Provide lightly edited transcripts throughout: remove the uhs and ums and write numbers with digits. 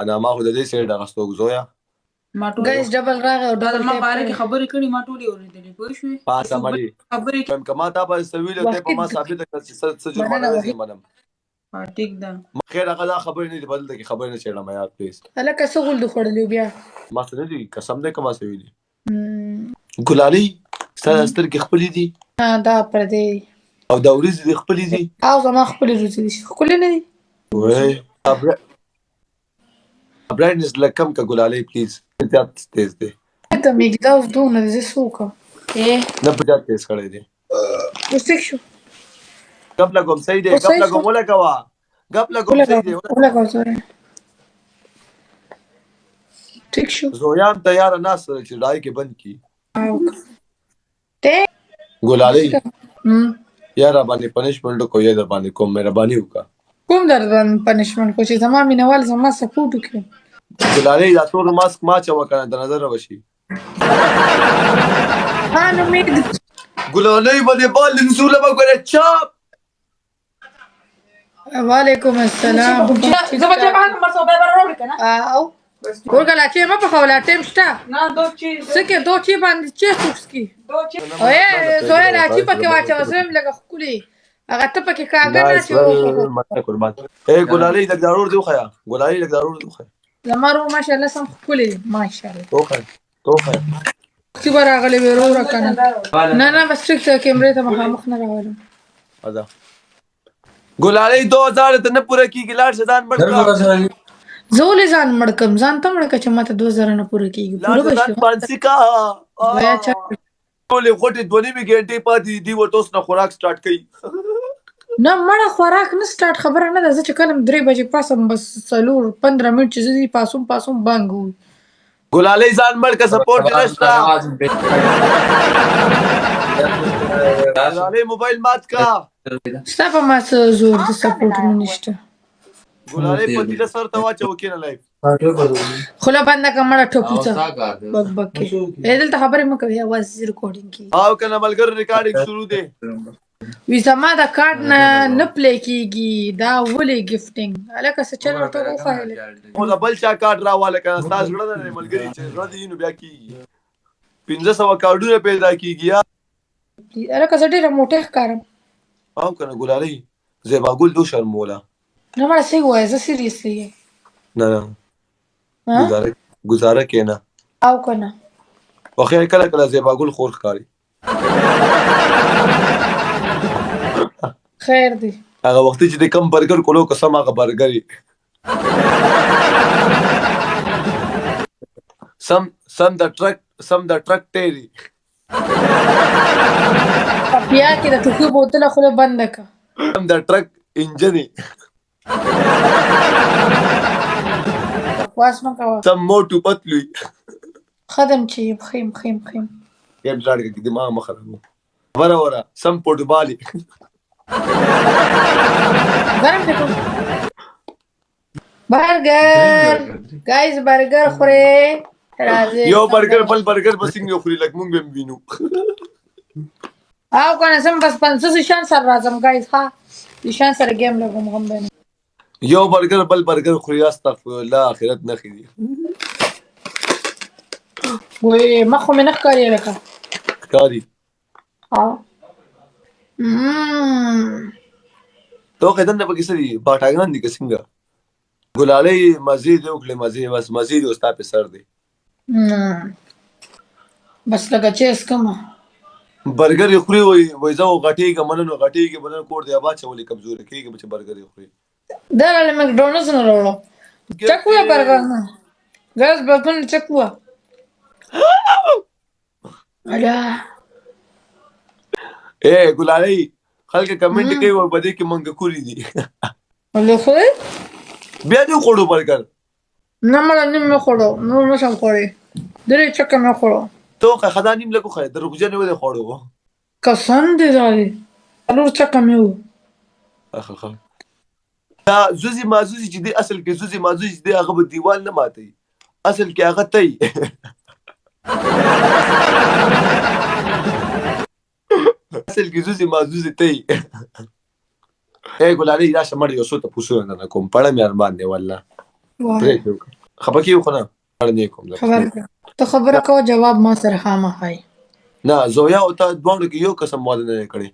انا ما خو د دې سره راغستو زویا ما ټول ګایز ډبل راغی او دا ډبل ما ټیپ باره کړی. کې خبرې کړي ما ټولې اورېدلې پوه شوې پاسه مړی خبرې کوم کما تا په سویل ته په ما وحید ثابت کړ چې څه مننه جرمانه وحید. دې منم ټیک ده خیر هغه دا خبرې نه دي بدل کې خبرې نه چېړم یار پلیز هلکه څه غول دي خوړلي بیا ما څه نه دي قسم دې کما سوي دي ګلالي ستاسو سترګې خپلې دي دا پردې او دا ورځې دې خپلې دي او زما خپلې روزي دي ښکلې نه دي وای برایټنس لکم کا ګلالي پلیز زیات تیز دی ته میګي دا اوس دونه دي زه څه وکړم نه په زیات تیز کړی دی اوس ټیک شو غب لګوم صحیح دی اوس غب صحیح لګوم شو ولګوا غب لګوم صحیح دی ولګوه سوري ټیک شو زویان تیار ناس چې ډای کې بند کی او ته ګلالي یار باندې پنشمنت کو یا در باندې کوم مهرباني وکا کوم درځم پنشمنت کو چې زما مینوال زما سپورټ وکړي ګلالي دا تور ماسک ما چا وکنه د نظر وشي نو امید ګلالي باندې بال نزوله وګوره چاپ وعلیکم السلام زه به چې ما مرسو به راوړل کنه او ورګلا چې ما په خوله ټیم شته نه دوچی سکه دوچی باندې چې څوکسکی دوچی اوه زوی راځي پکې واچو زم لګه خولي هغه ته پکې کاغذ نه چې ماته قربان اے ګلالي لګ ضرور دی خو ګلالي لګ ضرور دی خو زمارو ماشاءالله سم خولي ماشاءالله توخه چې راغلي ورور کنه نه بس ټیک کیمرې ته مخامخ نه راولم ادا ګلالي 2000 ته نه پوره کیږي لاړ شدان مړ زول ځان مړکم ځان ته مړک چې ماته 2000 نه پوره کیږي پوره بشي پانسی کا ویا چا ټولې غټې دونی می ګنټې پاتې دی ورته اوس نه خوراک سٹارټ کړي نه مړه خوراک نه سٹارټ خبره نه ده چې کلم 3 بجې پاسم بس څلور 15 منټ چې زی پاسوم بانګو ګلالي ځان مړ کا سپورټ نشتا ګلالي موبایل مات کا ستا په ما څه زور د سپورټ نشته ګلالي په دې سر ته واچو کینه لایف خلا بنده کمړه ټوپوڅه بک بک دلته خبرې مکه یا واز ریکارډینګ کی او کنه ملګر ریکارډینګ شروع دی وی زما دا کارت نه پلی کیږي دا ولې گیفټینګ الکه څه چل ورته وخایله او دا بل چا کارت راواله کنه تاسو غړه نه ملګری چې ردی نو بیا کیږي 1500 کارډونه پیدا کیږي الکه څه ډیره موټه ښکارم او کنه ګلالي زیبا ګل دو شرموله نه مړه سی وای زه سیریسلی نه گزاره کینا او کنه واخیر کله زیبا ګل خور ښکاری خیر دی هغه وخت چې د کم برګر کولو قسم هغه برګر سم د ټرک ټيري بیا کې د ټوکو بوتل خله بند کا سم د ټرک انجن واسمه کا سم موټو پتلوي خدم چې خیم یم ځړګ دي ما مخره ورا سم پټبالي ګرم دې برګر گایز برګر خوره راځي یو برګر بل برګر بسنګ یو خوري لک مونږ هم وینو او کنه سم بس 500 شان سره راځم گایز ها شان سره گیم لګوم هم بنه یو برګر بل برګر خوري استغفر الله اخرت نه خېدي وې مخه مې نه ښکاري لکه ښکاري ها تو قدم نه پکې سړي باټاګان دي څنګه ګلالي مزید وکړي بس مزید اوستا په سر دی بس لکه چې اسکما برګر خوري وای زو غټيګه مننو غټيګه بدن کوړ دی ابا چولې کمزور کېږي چې برګر خوري دا له مکډونالډز نه وروړو چکوه برګر نه غاز بکن چکوه الا اے ګلالي خلک کمنټ کوي ور بده کې منګ کوري دي ولې خو بیا دې خوړو برګر نه مړ نه خوړو نو نشم خوري درې چکه نه خوړو تو خدا نیم لکو خای دروغجن و دې خوړو کسان دې زاري نور چکه مې و اخ دا زوزي مازوزي چې دی اصل کې زوزي مازوزي چې دی هغه په دیوال نه ماتي اصل کې هغه تي اصل کې زوزي مازوزي تي اے ګلالي دا شمړ یو څه ته پوښتنه نه کوم پړه مې ارمان دی والله وای پرېږدې وکړه. خفه کېږو خو نه اړ نه یې کوم درته. خبره کوه. ته خبره کوه جواب ما سره خامخا یې. نه زویا او تا دواړو کې یو قسم واده نه دی کړی.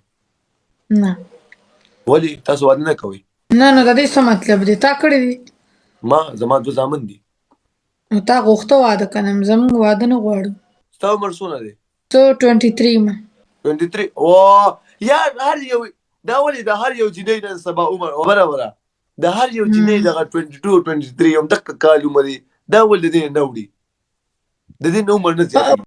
نه ولې تاسو واده نه کوئ؟ نه نو د دې څه مطلب دی تا کړی دی زما 2 زامن دي. نو تا غوښته واده کنه زموږ واده نه غواړو. ستا عمر څونه دی؟ ته 23 ما 23. او یار هر یو دا ولې د هر یو جنۍ نن سبا عمر برابره د هر یو جنۍ دغه 22 23 هم دغه کال عمر دی دا ولې د دې نه وړي د دې نه عمر نه زیاتېږي.